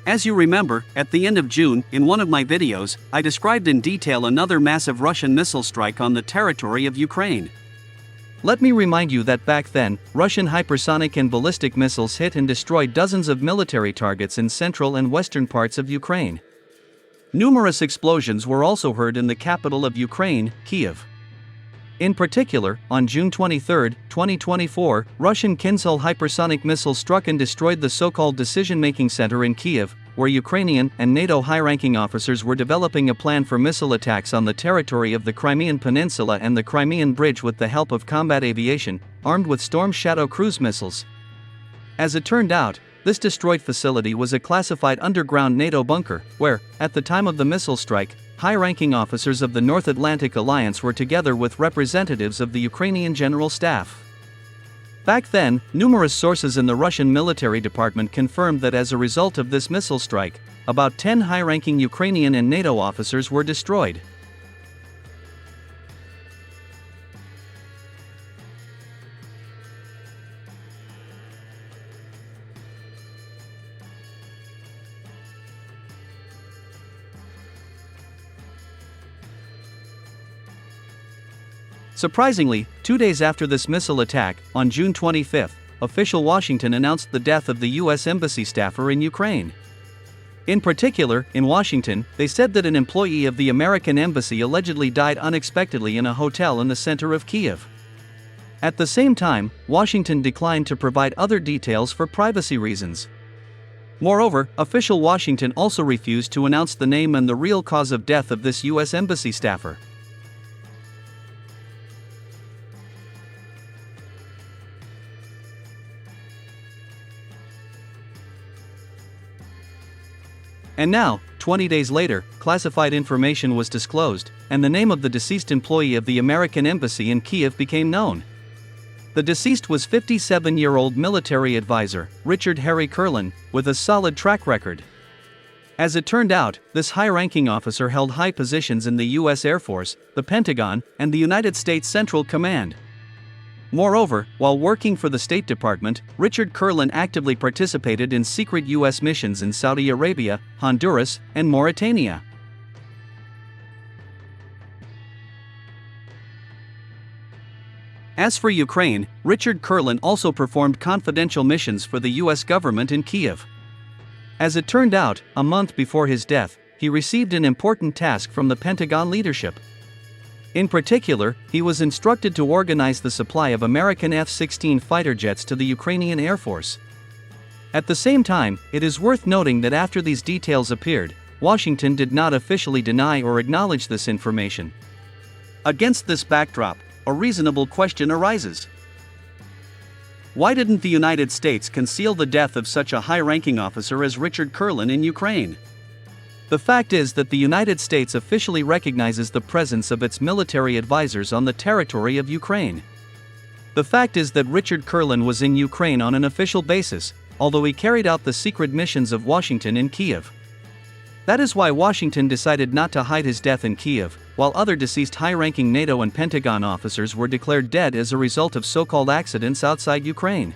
As you remember, at the end of June, in one of my videos, I described in detail another massive Russian missile strike on the territory of Ukraine. Let me remind you that back then, Russian hypersonic and ballistic missiles hit and destroyed dozens of military targets in central and western parts of Ukraine. Numerous explosions were also heard in the capital of Ukraine, Kyiv. In particular, on June 23, 2024, Russian Kinzhal hypersonic missiles struck and destroyed the so-called decision-making center in Kyiv, where Ukrainian and NATO high-ranking officers were developing a plan for missile attacks on the territory of the Crimean Peninsula and the Crimean Bridge with the help of combat aviation, armed with Storm Shadow cruise missiles. As it turned out, this destroyed facility was a classified underground NATO bunker, where, at the time of the missile strike, high-ranking officers of the North Atlantic Alliance were together with representatives of the Ukrainian General Staff. Back then, numerous sources in the Russian military department confirmed that as a result of this missile strike, about 10 high-ranking Ukrainian and NATO officers were destroyed. Surprisingly, 2 days after this missile attack, on June 25, official Washington announced the death of the U.S. Embassy staffer in Ukraine. In particular, in Washington, they said that an employee of the American Embassy allegedly died unexpectedly in a hotel in the center of Kyiv. At the same time, Washington declined to provide other details for privacy reasons. Moreover, official Washington also refused to announce the name and the real cause of death of this U.S. Embassy staffer. And now, 20 days later, classified information was disclosed, and the name of the deceased employee of the American Embassy in Kyiv became known. The deceased was 57-year-old military advisor, Richard Harry Kurlan, with a solid track record. As it turned out, this high-ranking officer held high positions in the U.S. Air Force, the Pentagon, and the United States Central Command. Moreover, while working for the State Department, Richard Kurlan actively participated in secret U.S. missions in Saudi Arabia, Honduras, and Mauritania. As for Ukraine, Richard Kurlan also performed confidential missions for the U.S. government in Kyiv. As it turned out, a month before his death, he received an important task from the Pentagon leadership. In particular, he was instructed to organize the supply of American F-16 fighter jets to the Ukrainian Air Force. At the same time, it is worth noting that after these details appeared, Washington did not officially deny or acknowledge this information. Against this backdrop, a reasonable question arises. Why didn't the United States conceal the death of such a high-ranking officer as Richard Kurlan in Ukraine? The fact is that the United States officially recognizes the presence of its military advisors on the territory of Ukraine. The fact is that Richard Kurlan was in Ukraine on an official basis, although he carried out the secret missions of Washington in Kyiv. That is why Washington decided not to hide his death in Kyiv, while other deceased high-ranking NATO and Pentagon officers were declared dead as a result of so-called accidents outside Ukraine.